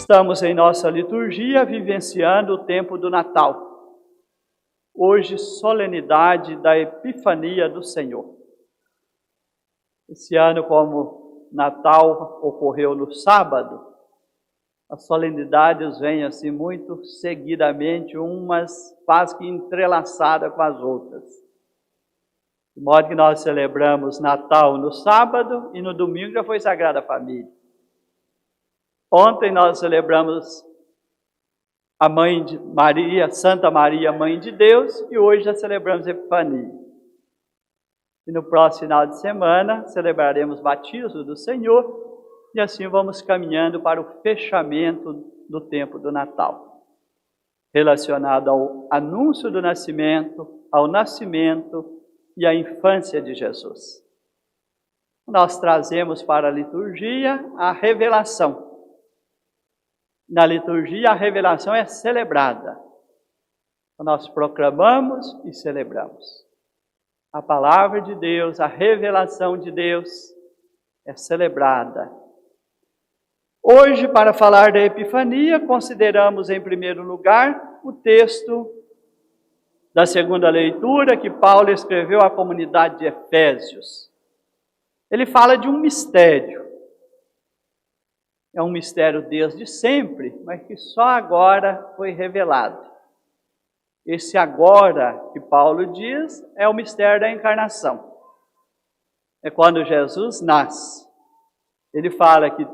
Estamos em nossa liturgia vivenciando o tempo do Natal. Hoje, solenidade da Epifania do Senhor. Esse ano, como Natal ocorreu no sábado, as solenidades vêm assim muito seguidamente, umas quase que entrelaçadas com as outras. De modo que nós celebramos Natal no sábado e no domingo já foi Sagrada Família. Ontem nós celebramos a Mãe de Maria, Santa Maria, Mãe de Deus, e hoje já celebramos Epifania. E no próximo final de semana celebraremos Batismo do Senhor, e assim vamos caminhando para o fechamento do tempo do Natal, relacionado ao anúncio do nascimento, ao nascimento e à infância de Jesus. Nós trazemos para a liturgia a revelação. Na liturgia, a revelação é celebrada. Nós proclamamos e celebramos. A palavra de Deus, a revelação de Deus é celebrada. Hoje, para falar da Epifania, consideramos em primeiro lugar o texto da segunda leitura que Paulo escreveu à comunidade de Efésios. Ele fala de um mistério. É um mistério desde sempre, mas que só agora foi revelado. Esse agora que Paulo diz é o mistério da encarnação. É quando Jesus nasce. Ele fala que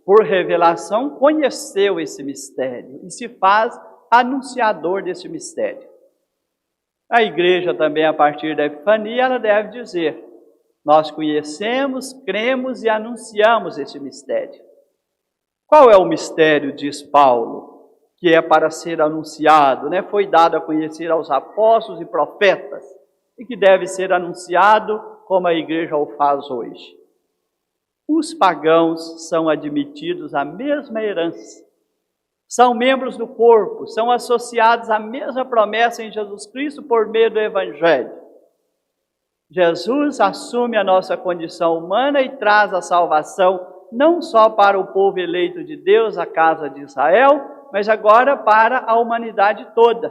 por revelação conheceu esse mistério e se faz anunciador desse mistério. A igreja também, a partir da Epifania, ela deve dizer: nós conhecemos, cremos e anunciamos esse mistério. Qual é o mistério, diz Paulo, que é para ser anunciado, Foi dado a conhecer aos apóstolos e profetas e que deve ser anunciado como a igreja o faz hoje. Os pagãos são admitidos à mesma herança, são membros do corpo, são associados à mesma promessa em Jesus Cristo por meio do Evangelho. Jesus assume a nossa condição humana e traz a salvação não só para o povo eleito de Deus, a casa de Israel, mas agora para a humanidade toda.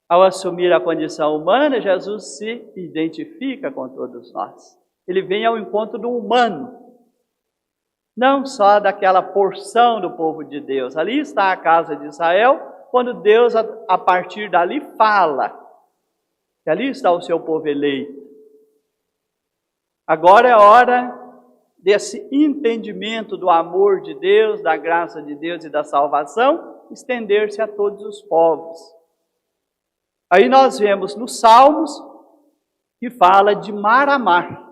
Ao assumir a condição humana, Jesus se identifica com todos nós. Ele vem ao encontro do humano, não só daquela porção do povo de Deus. Ali está a casa de Israel, quando Deus, a partir dali, fala que ali está o seu povo eleito. Agora é hora desse entendimento do amor de Deus, da graça de Deus e da salvação, estender-se a todos os povos. Aí nós vemos nos Salmos que fala de mar a mar.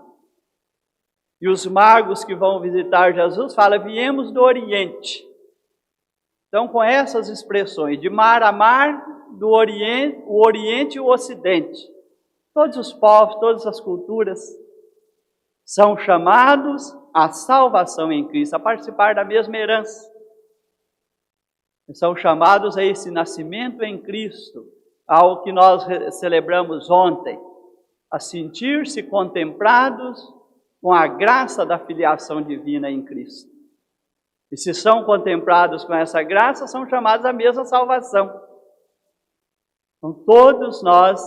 E os magos que vão visitar Jesus falam: viemos do Oriente. Então, com essas expressões de mar a mar, do Oriente, o Oriente e o Ocidente, todos os povos, todas as culturas são chamados à salvação em Cristo, a participar da mesma herança. São chamados a esse nascimento em Cristo, ao que nós celebramos ontem, a sentir-se contemplados com a graça da filiação divina em Cristo. E se são contemplados com essa graça, são chamados à mesma salvação. Então, todos nós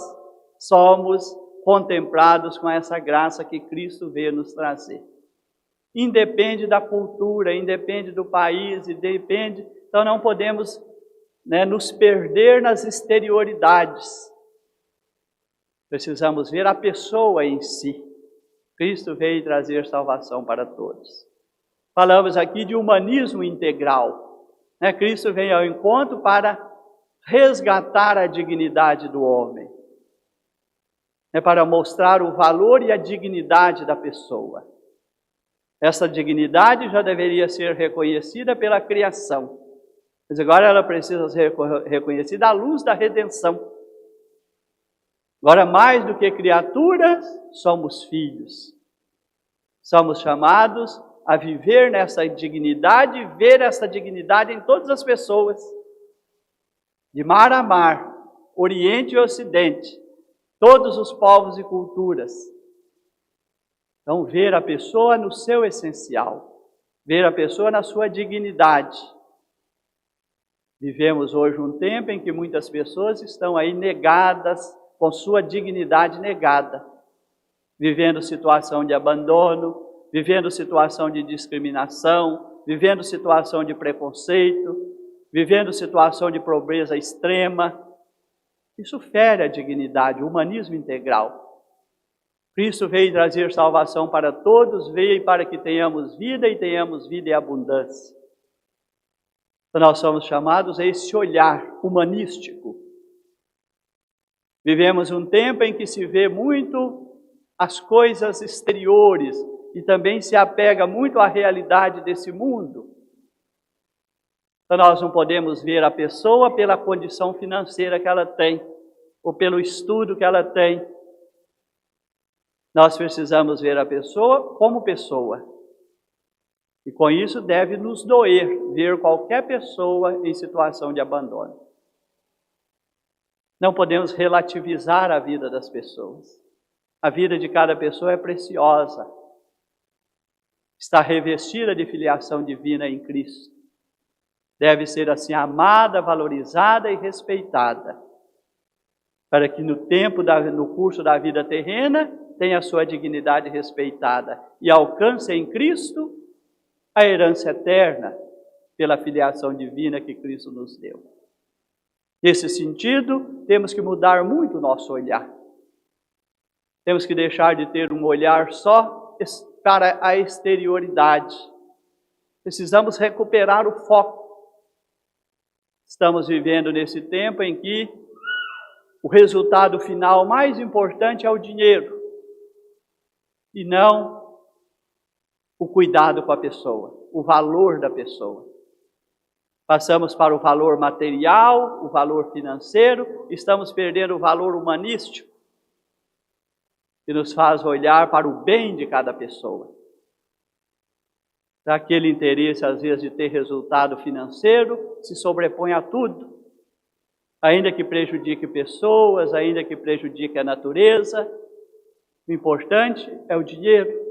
somos contemplados com essa graça que Cristo veio nos trazer. Independe da cultura, independe do país, independe. Então não podemos nos perder nas exterioridades. Precisamos ver a pessoa em si. Cristo veio trazer salvação para todos. Falamos aqui de humanismo integral. Cristo vem ao encontro para resgatar a dignidade do homem. Para mostrar o valor e a dignidade da pessoa. Essa dignidade já deveria ser reconhecida pela criação, mas agora ela precisa ser reconhecida à luz da redenção. Agora, mais do que criaturas, somos filhos. Somos chamados a viver nessa dignidade e ver essa dignidade em todas as pessoas. De mar a mar, Oriente e Ocidente, todos os povos e culturas. Então, ver a pessoa no seu essencial. ver a pessoa na sua dignidade. Vivemos hoje um tempo em que muitas pessoas estão aí negadas, com sua dignidade negada, vivendo situação de abandono, vivendo situação de discriminação, vivendo situação de preconceito, vivendo situação de pobreza extrema. Isso fere a dignidade, o humanismo integral. Cristo veio trazer salvação para todos, veio para que tenhamos vida e tenhamos vida em abundância. Então nós somos chamados a esse olhar humanístico. Vivemos um tempo em que se vê muito as coisas exteriores e também se apega muito à realidade desse mundo. Então nós não podemos ver a pessoa pela condição financeira que ela tem, ou pelo estudo que ela tem. Nós precisamos ver a pessoa como pessoa. E com isso deve nos doer ver qualquer pessoa em situação de abandono. Não podemos relativizar a vida das pessoas. A vida de cada pessoa é preciosa. Está revestida de filiação divina em Cristo. Deve ser assim amada, valorizada e respeitada, para que no curso da vida terrena tenha a sua dignidade respeitada e alcance em Cristo a herança eterna pela filiação divina que Cristo nos deu. Nesse sentido, temos que mudar muito o nosso olhar. Temos que deixar de ter um olhar só para a exterioridade. Precisamos recuperar o foco. Estamos vivendo nesse tempo em que o resultado final mais importante é o dinheiro e não o cuidado com a pessoa, o valor da pessoa. Passamos para o valor material, o valor financeiro, estamos perdendo o valor humanístico, que nos faz olhar para o bem de cada pessoa. Aquele interesse, às vezes, de ter resultado financeiro se sobrepõe a tudo, ainda que prejudique pessoas, ainda que prejudique a natureza. O importante é o dinheiro.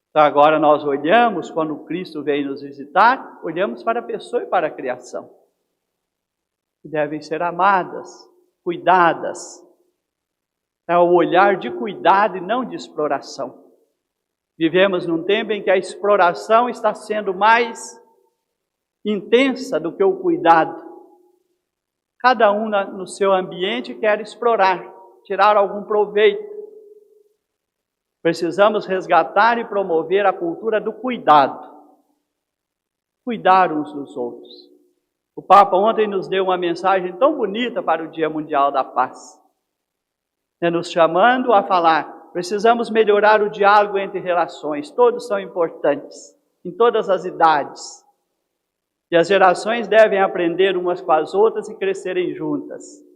Então agora nós olhamos, quando Cristo vem nos visitar, olhamos para a pessoa e para a criação, que devem ser amadas, cuidadas. É o olhar de cuidado e não de exploração. Vivemos num tempo em que a exploração está sendo mais intensa do que o cuidado. Cada um no seu ambiente quer explorar, tirar algum proveito. Precisamos resgatar e promover a cultura do cuidado. Cuidar uns dos outros. O Papa ontem nos deu uma mensagem tão bonita para o Dia Mundial da Paz, nos chamando a falar. Precisamos melhorar o diálogo entre relações. Todos são importantes, em todas as idades. E as gerações devem aprender umas com as outras e crescerem juntas.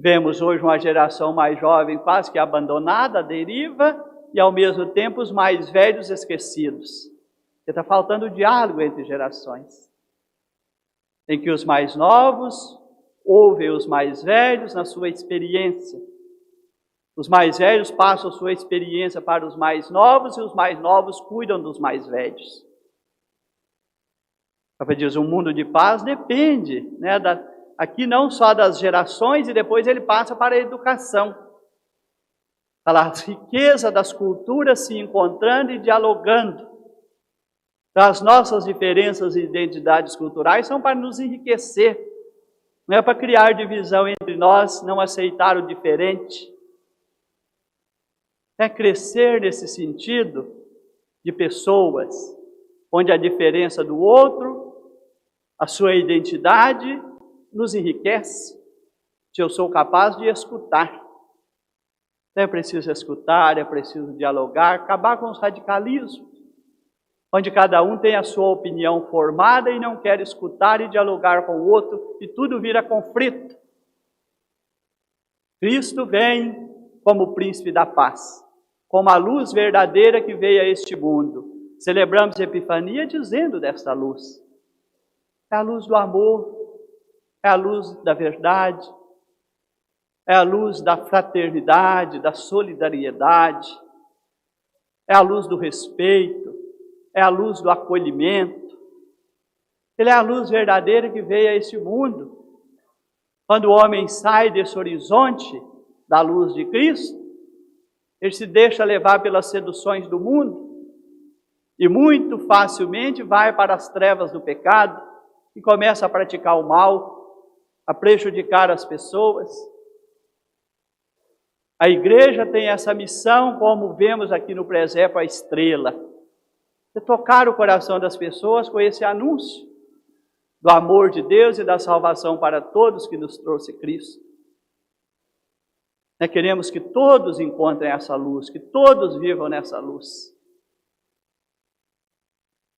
Vemos hoje uma geração mais jovem quase que abandonada, à deriva, e ao mesmo tempo os mais velhos esquecidos. Está faltando diálogo entre gerações, em que os mais novos ouvem os mais velhos na sua experiência. Os mais velhos passam sua experiência para os mais novos e os mais novos cuidam dos mais velhos. O Papa diz, um mundo de paz depende, aqui não só das gerações, e depois ele passa para a educação. Fala a riqueza das culturas se encontrando e dialogando. Então, as nossas diferenças e identidades culturais são para nos enriquecer. Não é para criar divisão entre nós, não aceitar o diferente. É crescer nesse sentido de pessoas, onde a diferença do outro, a sua identidade, nos enriquece. Se eu sou capaz de escutar. Então é preciso escutar, é preciso dialogar, acabar com os radicalismos, onde cada um tem a sua opinião formada e não quer escutar e dialogar com o outro, e tudo vira conflito. Cristo vem como o príncipe da paz, como a luz verdadeira que veio a este mundo. Celebramos a Epifania dizendo desta luz. É a luz do amor, é a luz da verdade, é a luz da fraternidade, da solidariedade, é a luz do respeito, é a luz do acolhimento. Ele é a luz verdadeira que veio a esse mundo. Quando o homem sai desse horizonte da luz de Cristo, ele se deixa levar pelas seduções do mundo e muito facilmente vai para as trevas do pecado e começa a praticar o mal, a prejudicar as pessoas. A igreja tem essa missão, como vemos aqui no presépio, a estrela, de tocar o coração das pessoas com esse anúncio do amor de Deus e da salvação para todos que nos trouxe Cristo. Nós queremos que todos encontrem essa luz, que todos vivam nessa luz.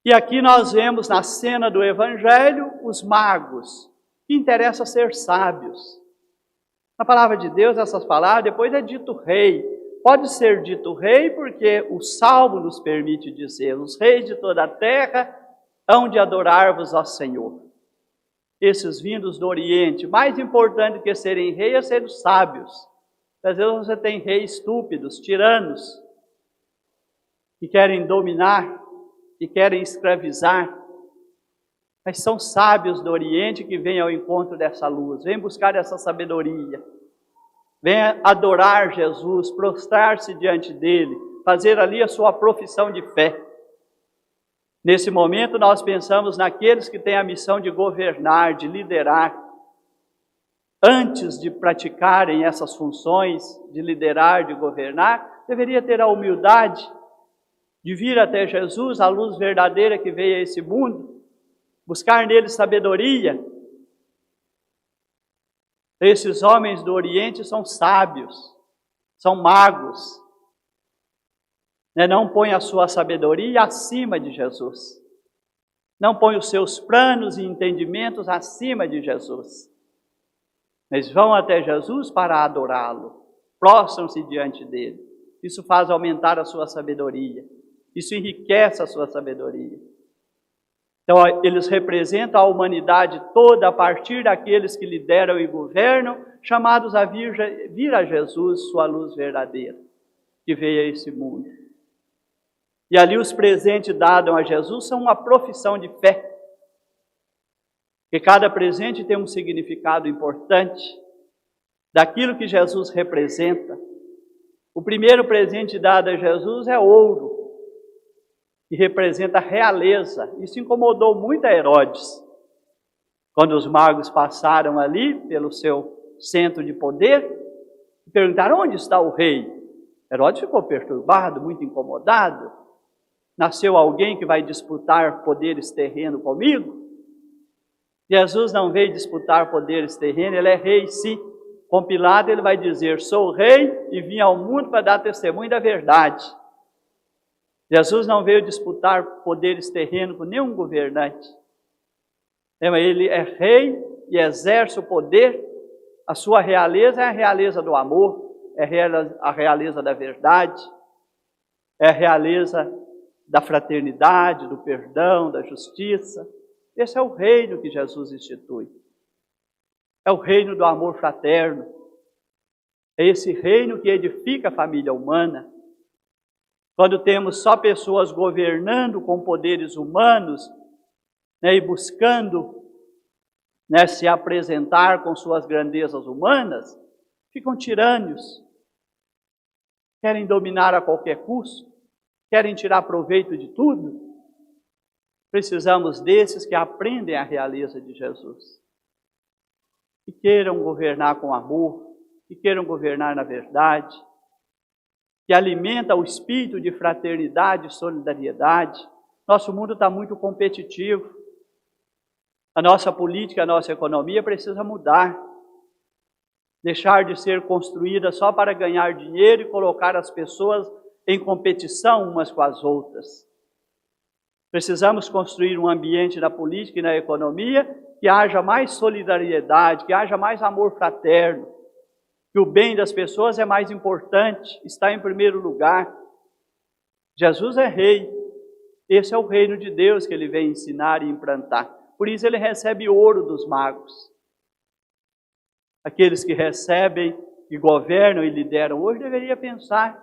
E aqui nós vemos na cena do Evangelho os magos, que interessa ser sábios. Na palavra de Deus, essas palavras, depois é dito rei. Pode ser dito rei porque o Salmo nos permite dizer: os reis de toda a terra hão de adorar-vos, ó Senhor. Esses vindos do Oriente, mais importante do que serem reis é serem sábios. Às vezes você tem reis estúpidos, tiranos, que querem dominar, que querem escravizar. Mas são sábios do Oriente que vêm ao encontro dessa luz, vêm buscar essa sabedoria, vêm adorar Jesus, prostrar-se diante dele, fazer ali a sua profissão de fé. Nesse momento nós pensamos naqueles que têm a missão de governar, de liderar. Antes de praticarem essas funções de liderar, de governar, deveria ter a humildade de vir até Jesus, a luz verdadeira que veio a esse mundo, buscar nele sabedoria. Esses homens do Oriente são sábios, são magos. Não põem a sua sabedoria acima de Jesus. Não põem os seus planos e entendimentos acima de Jesus. Mas vão até Jesus para adorá-lo, prostram-se diante dele. Isso faz aumentar a sua sabedoria, isso enriquece a sua sabedoria. Então, eles representam a humanidade toda a partir daqueles que lideram e governam, chamados a vir a Jesus, sua luz verdadeira, que veio a esse mundo. E ali os presentes dados a Jesus são uma profissão de fé. Porque cada presente tem um significado importante daquilo que Jesus representa. O primeiro presente dado a Jesus é ouro, que representa a realeza. Isso incomodou muito a Herodes. Quando os magos passaram ali pelo seu centro de poder, perguntaram: onde está o rei? Herodes ficou perturbado, muito incomodado. Nasceu alguém que vai disputar poderes terrenos comigo? Jesus não veio disputar poderes terrenos, ele é rei sim. Com Pilato ele vai dizer: sou rei e vim ao mundo para dar testemunho da verdade. Jesus não veio disputar poderes terrenos com nenhum governante. Ele é rei e exerce o poder. A sua realeza é a realeza do amor, é a realeza da verdade, é a realeza da fraternidade, do perdão, da justiça. Esse é o reino que Jesus institui. É o reino do amor fraterno. É esse reino que edifica a família humana. Quando temos só pessoas governando com poderes humanos, e buscando se apresentar com suas grandezas humanas, ficam tirânicos. Querem dominar a qualquer custo, querem tirar proveito de tudo. Precisamos desses que aprendem a realeza de Jesus. Que queiram governar com amor, que queiram governar na verdade, que alimenta o espírito de fraternidade e solidariedade. Nosso mundo está muito competitivo. A nossa política, a nossa economia precisa mudar. Deixar de ser construída só para ganhar dinheiro e colocar as pessoas em competição umas com as outras. Precisamos construir um ambiente na política e na economia que haja mais solidariedade, que haja mais amor fraterno, que o bem das pessoas é mais importante, está em primeiro lugar. Jesus é rei, esse é o reino de Deus que ele vem ensinar e implantar. Por isso ele recebe ouro dos magos. Aqueles que recebem, que governam e lideram hoje, deveria pensar: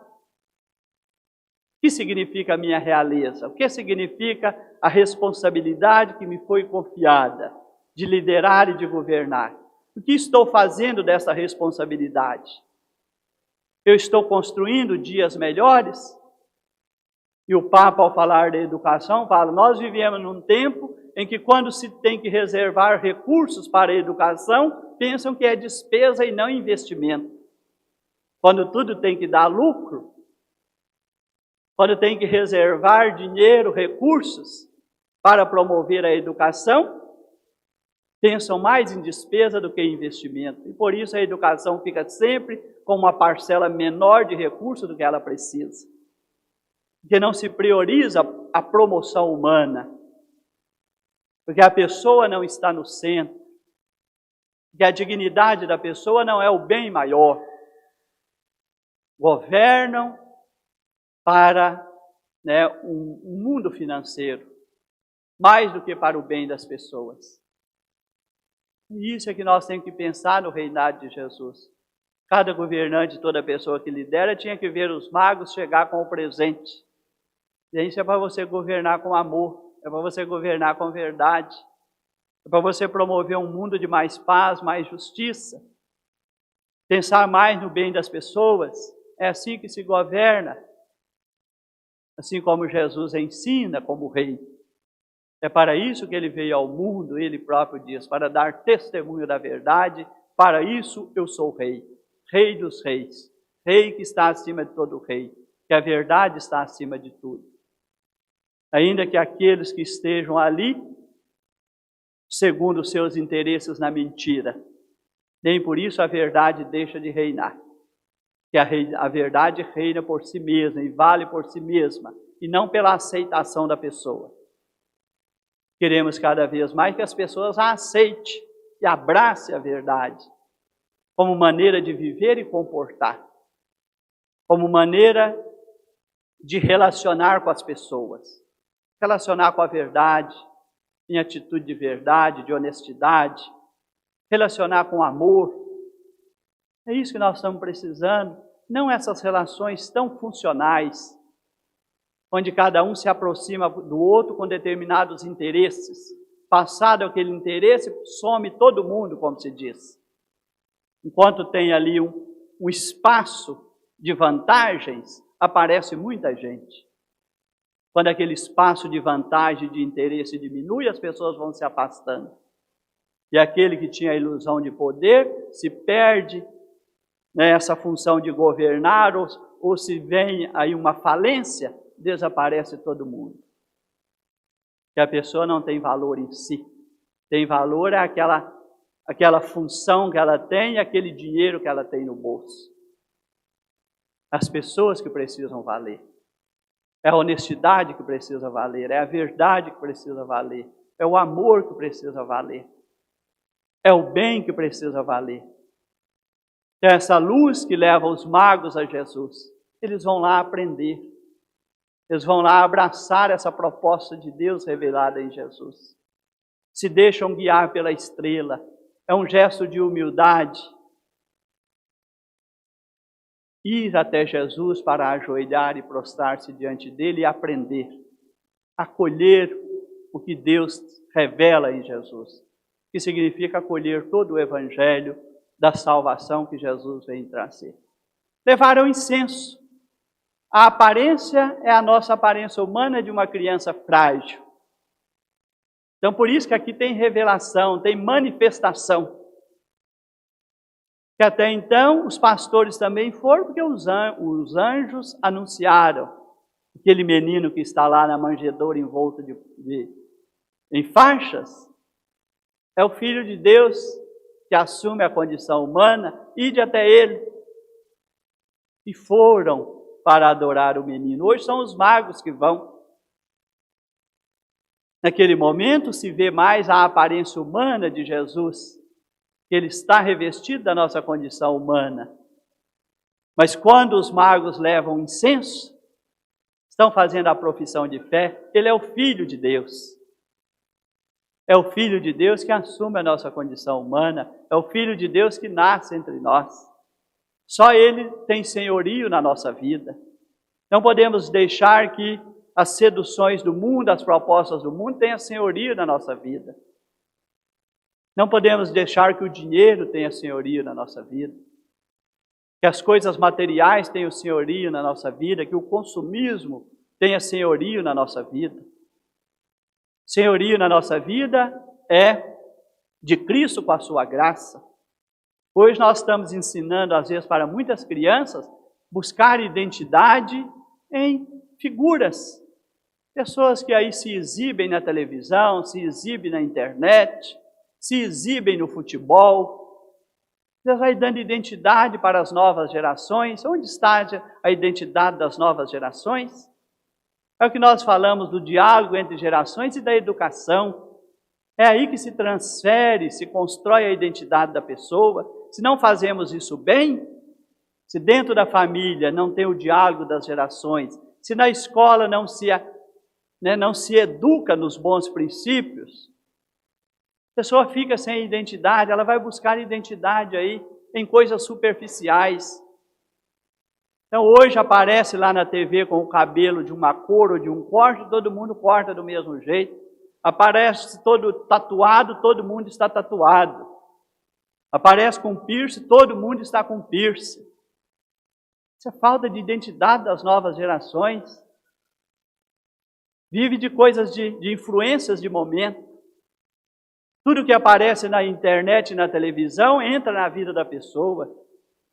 que significa a minha realeza? O que significa a responsabilidade que me foi confiada de liderar e de governar? O que estou fazendo dessa responsabilidade? Eu estou construindo dias melhores? E o Papa, ao falar da educação, fala: nós vivemos num tempo em que, quando se tem que reservar recursos para a educação, pensam que é despesa e não investimento. Quando tudo tem que dar lucro, quando tem que reservar dinheiro, recursos para promover a educação, pensam mais em despesa do que em investimento. E por isso a educação fica sempre com uma parcela menor de recursos do que ela precisa. Porque não se prioriza a promoção humana. Porque a pessoa não está no centro. Porque a dignidade da pessoa não é o bem maior. Governam para um mundo financeiro, mais do que para o bem das pessoas. E isso é que nós temos que pensar no reinado de Jesus. Cada governante, toda pessoa que lidera, tinha que ver os magos chegar com o presente. E isso é para você governar com amor, é para você governar com verdade, é para você promover um mundo de mais paz, mais justiça, pensar mais no bem das pessoas. É assim que se governa, assim como Jesus ensina como rei. É para isso que ele veio ao mundo, ele próprio diz, para dar testemunho da verdade. Para isso eu sou rei, rei dos reis, rei que está acima de todo rei, que a verdade está acima de tudo. Ainda que aqueles que estejam ali, segundo os seus interesses na mentira, nem por isso a verdade deixa de reinar. Que a verdade reina por si mesma e vale por si mesma, e não pela aceitação da pessoa. Queremos cada vez mais que as pessoas a aceitem e abracem a verdade como maneira de viver e comportar, como maneira de relacionar com as pessoas, relacionar com a verdade, em atitude de verdade, de honestidade, relacionar com amor. É isso que nós estamos precisando, não essas relações tão funcionais, onde cada um se aproxima do outro com determinados interesses. Passado aquele interesse, some todo mundo, como se diz. Enquanto tem ali um espaço de vantagens, aparece muita gente. Quando aquele espaço de vantagem, de interesse diminui, as pessoas vão se afastando. E aquele que tinha a ilusão de poder se perde nessa função de governar, ou se vem aí uma falência, desaparece todo mundo. Que a pessoa não tem valor em si. Tem valor é aquela função que ela tem, aquele dinheiro que ela tem no bolso. As pessoas que precisam valer. É a honestidade que precisa valer, é a verdade que precisa valer, é o amor que precisa valer, é o bem que precisa valer. É essa luz que leva os magos a Jesus. Eles vão lá aprender. Eles vão lá abraçar essa proposta de Deus revelada em Jesus. Se deixam guiar pela estrela. É um gesto de humildade. Ir até Jesus para ajoelhar e prostrar-se diante dele e aprender. Acolher o que Deus revela em Jesus. Que significa acolher todo o evangelho da salvação que Jesus vem trazer. Levaram incenso. A aparência é a nossa aparência humana de uma criança frágil. Então, por isso que aqui tem revelação, tem manifestação. Que até então os pastores também foram, porque os anjos anunciaram. Aquele menino que está lá na manjedoura envolto em faixas, é o Filho de Deus que assume a condição humana. Ide até ele. E foram para adorar o menino. Hoje são os magos que vão. Naquele momento se vê mais a aparência humana de Jesus, que ele está revestido da nossa condição humana. Mas quando os magos levam incenso, estão fazendo a profissão de fé, ele é o Filho de Deus. É o Filho de Deus que assume a nossa condição humana, é o Filho de Deus que nasce entre nós. Só ele tem senhorio na nossa vida. Não podemos deixar que as seduções do mundo, as propostas do mundo tenham senhorio na nossa vida. Não podemos deixar que o dinheiro tenha senhorio na nossa vida. Que as coisas materiais tenham senhorio na nossa vida, que o consumismo tenha senhorio na nossa vida. Senhorio na nossa vida é de Cristo com a sua graça. Hoje nós estamos ensinando, às vezes, para muitas crianças, buscar identidade em figuras. Pessoas que aí se exibem na televisão, se exibem na internet, se exibem no futebol. Deus vai dando identidade para as novas gerações. Onde está a identidade das novas gerações? É o que nós falamos do diálogo entre gerações e da educação. É aí que se transfere, se constrói a identidade da pessoa. Se não fazemos isso bem, se dentro da família não tem o diálogo das gerações, se na escola não se educa nos bons princípios, a pessoa fica sem identidade, ela vai buscar identidade aí em coisas superficiais. Então hoje aparece lá na TV com o cabelo de uma cor ou de um corte, todo mundo corta do mesmo jeito. Aparece todo tatuado, todo mundo está tatuado. Aparece com piercing, todo mundo está com piercing. Isso é falta de identidade das novas gerações. Vive de coisas de influências de momento. Tudo que aparece na internet e na televisão entra na vida da pessoa,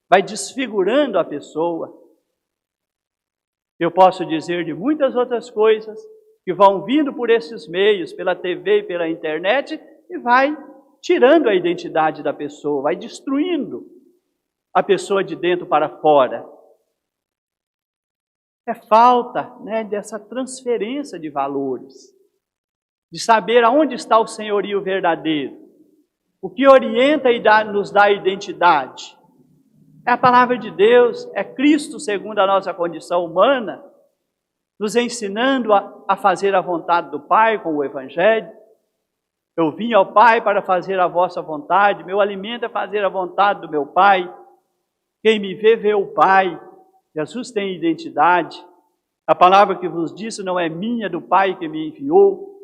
vai desfigurando a pessoa. Eu posso dizer de muitas outras coisas que vão vindo por esses meios, pela TV e pela internet, e vai tirando a identidade da pessoa, vai destruindo a pessoa de dentro para fora. É falta, dessa transferência de valores, de saber aonde está o senhorio verdadeiro. O que orienta e nos dá identidade é a palavra de Deus, é Cristo segundo a nossa condição humana, nos ensinando a fazer a vontade do Pai com o Evangelho. Eu vim ao Pai para fazer a vossa vontade, meu alimento é fazer a vontade do meu Pai. Quem me vê, vê o Pai. Jesus tem identidade. A palavra que vos disse não é minha, do Pai que me enviou.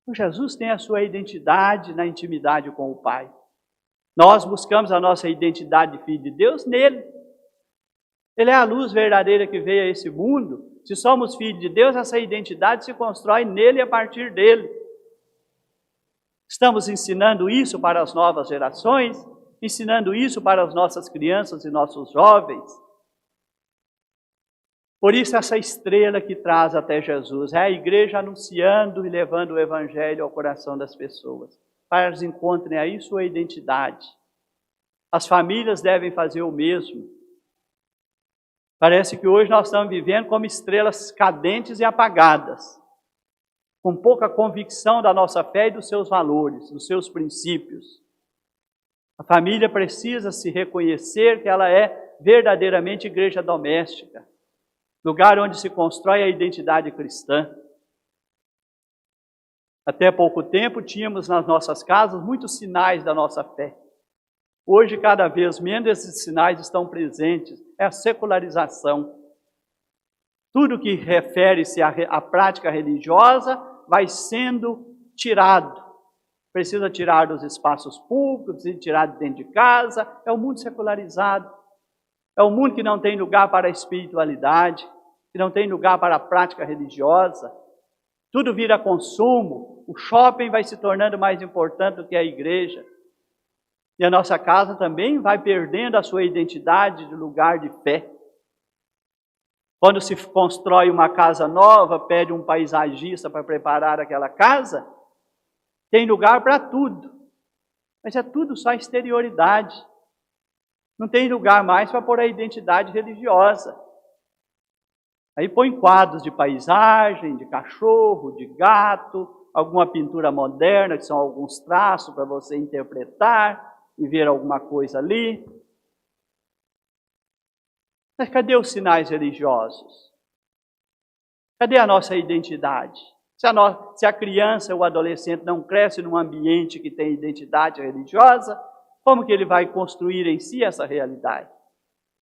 Então, Jesus tem a sua identidade na intimidade com o Pai. Nós buscamos a nossa identidade de filho de Deus nele. Ele é a luz verdadeira que veio a esse mundo. Se somos filhos de Deus, essa identidade se constrói nele e a partir dele. Estamos ensinando isso para as novas gerações, ensinando isso para as nossas crianças e nossos jovens. Por isso essa estrela que traz até Jesus, é a igreja anunciando e levando o Evangelho ao coração das pessoas, para elas encontrem aí sua identidade. As famílias devem fazer o mesmo. Parece que hoje nós estamos vivendo como estrelas cadentes e apagadas, com pouca convicção da nossa fé e dos seus valores, dos seus princípios. A família precisa se reconhecer que ela é verdadeiramente igreja doméstica, lugar onde se constrói a identidade cristã. Até pouco tempo tínhamos nas nossas casas muitos sinais da nossa fé. Hoje, cada vez menos, esses sinais estão presentes. É a secularização. Tudo que refere-se à prática religiosa vai sendo tirado. Precisa tirar dos espaços públicos, precisa tirar de dentro de casa. É o mundo secularizado. É o mundo que não tem lugar para a espiritualidade, que não tem lugar para a prática religiosa. Tudo vira consumo. O shopping vai se tornando mais importante do que a igreja. E a nossa casa também vai perdendo a sua identidade de lugar de fé. Quando se constrói uma casa nova, pede um paisagista para preparar aquela casa, tem lugar para tudo. Mas é tudo só exterioridade. Não tem lugar mais para pôr a identidade religiosa. Aí põe quadros de paisagem, de cachorro, de gato, alguma pintura moderna, que são alguns traços para você interpretar e ver alguma coisa ali. Mas cadê os sinais religiosos? Cadê a nossa identidade? Se a criança ou o adolescente não cresce num ambiente que tem identidade religiosa, como que ele vai construir em si essa realidade?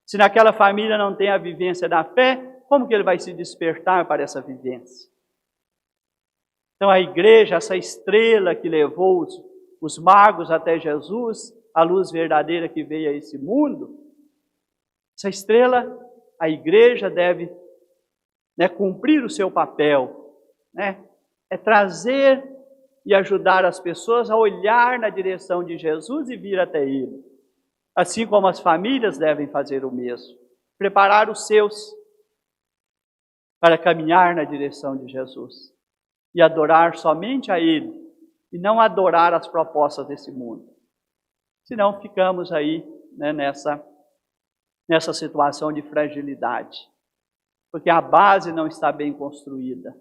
Se naquela família não tem a vivência da fé, Como que ele vai se despertar para essa vivência? Então a igreja, essa estrela que levou os magos até Jesus, a luz verdadeira que veio a esse mundo, essa estrela, a igreja deve cumprir o seu papel, é trazer e ajudar as pessoas a olhar na direção de Jesus e vir até Ele. Assim como as famílias devem fazer o mesmo, preparar os seus para caminhar na direção de Jesus e adorar somente a Ele e não adorar as propostas desse mundo. Senão ficamos aí nessa situação de fragilidade, porque a base não está bem construída,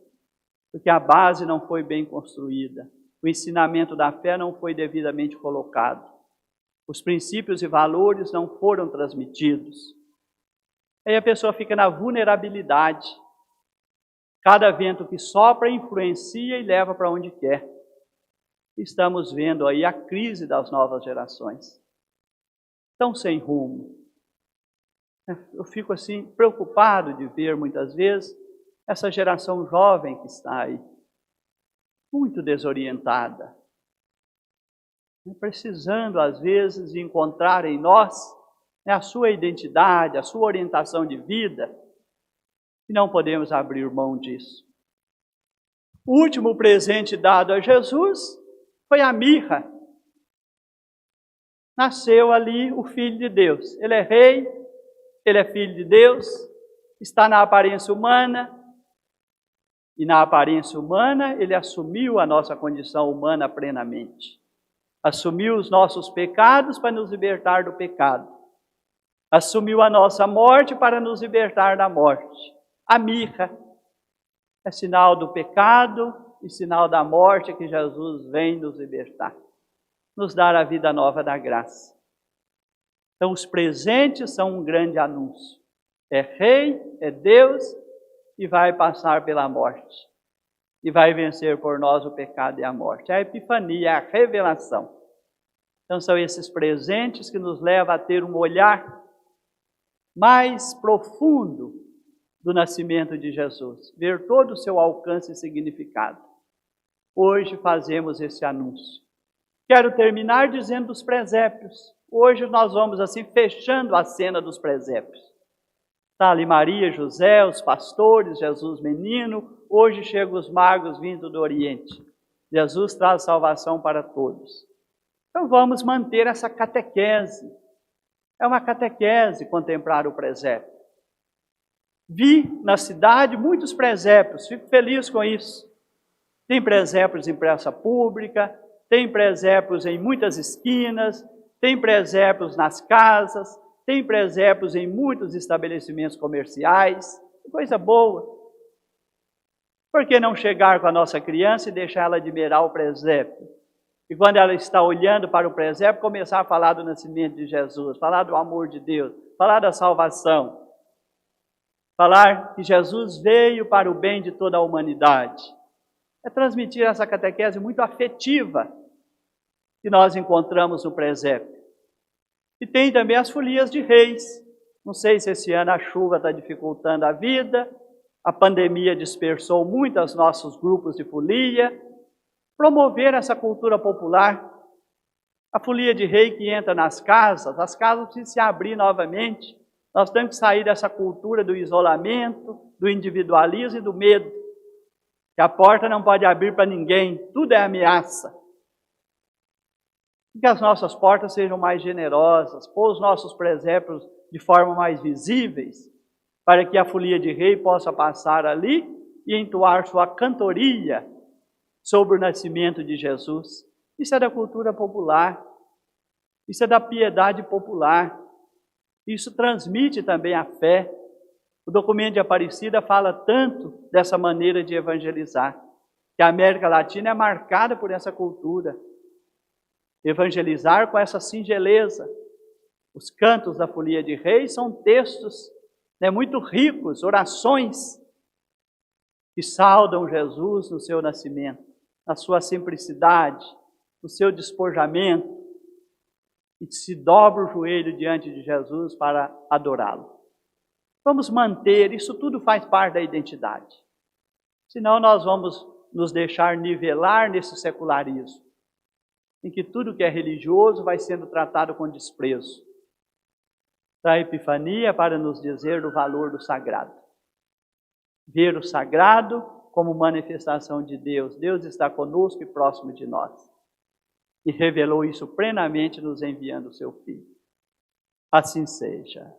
porque a base não foi bem construída, o ensinamento da fé não foi devidamente colocado, os princípios e valores não foram transmitidos. Aí a pessoa fica na vulnerabilidade. Cada vento que sopra influencia e leva para onde quer. Estamos vendo aí a crise das novas gerações. Estão sem rumo. Eu fico assim preocupado de ver muitas vezes essa geração jovem que está aí, muito desorientada, precisando às vezes de encontrar em nós a sua identidade, a sua orientação de vida, e não podemos abrir mão disso. O último presente dado a Jesus foi a mirra. Nasceu ali o Filho de Deus. Ele é rei, ele é Filho de Deus, está na aparência humana, e na aparência humana ele assumiu a nossa condição humana plenamente. Assumiu os nossos pecados para nos libertar do pecado. Assumiu a nossa morte para nos libertar da morte. A mirra é sinal do pecado e sinal da morte que Jesus vem nos libertar, nos dar a vida nova da graça. Então os presentes são um grande anúncio. É rei, é Deus e vai passar pela morte. E vai vencer por nós o pecado e a morte. A epifania, é a revelação. Então são esses presentes que nos levam a ter um olhar mais profundo do nascimento de Jesus, ver todo o seu alcance e significado. Hoje fazemos esse anúncio. Quero terminar dizendo dos presépios. Hoje nós vamos assim fechando a cena dos presépios. Está ali Maria, José, os pastores, Jesus menino. Hoje chegam os magos vindo do Oriente. Jesus traz salvação para todos. Então vamos manter essa catequese. É uma catequese contemplar o presépio. Vi na cidade muitos presépios, fico feliz com isso. Tem presépios em praça pública, tem presépios em muitas esquinas, tem presépios nas casas, tem presépios em muitos estabelecimentos comerciais. Coisa boa. Por que não chegar com a nossa criança e deixar ela admirar o presépio? E quando ela está olhando para o presépio, começar a falar do nascimento de Jesus, falar do amor de Deus, falar da salvação. Falar que Jesus veio para o bem de toda a humanidade. É transmitir essa catequese muito afetiva que nós encontramos no presépio. E tem também as folias de reis. Não sei se esse ano a chuva está dificultando a vida, a pandemia dispersou muito os nossos grupos de folia. Promover essa cultura popular. A folia de rei que entra nas casas, as casas precisam se abrir novamente. Nós temos que sair dessa cultura do isolamento, do individualismo e do medo. Que a porta não pode abrir para ninguém, tudo é ameaça. Que as nossas portas sejam mais generosas, pôr os nossos presépios de forma mais visíveis, para que a folia de rei possa passar ali e entoar sua cantoria sobre o nascimento de Jesus. Isso é da cultura popular, isso é da piedade popular, isso transmite também a fé. O documento de Aparecida fala tanto dessa maneira de evangelizar, que a América Latina é marcada por essa cultura. Evangelizar com essa singeleza. Os cantos da folia de reis são textos muito ricos, orações que saudam Jesus no seu nascimento, na sua simplicidade, no seu despojamento, e se dobra o joelho diante de Jesus para adorá-lo. Vamos manter, isso tudo faz parte da identidade. Senão nós vamos nos deixar nivelar nesse secularismo, em que tudo que é religioso vai sendo tratado com desprezo. A Epifania é para nos dizer do valor do sagrado. Ver o sagrado como manifestação de Deus. Deus está conosco e próximo de nós. E revelou isso plenamente nos enviando o seu Filho. Assim seja.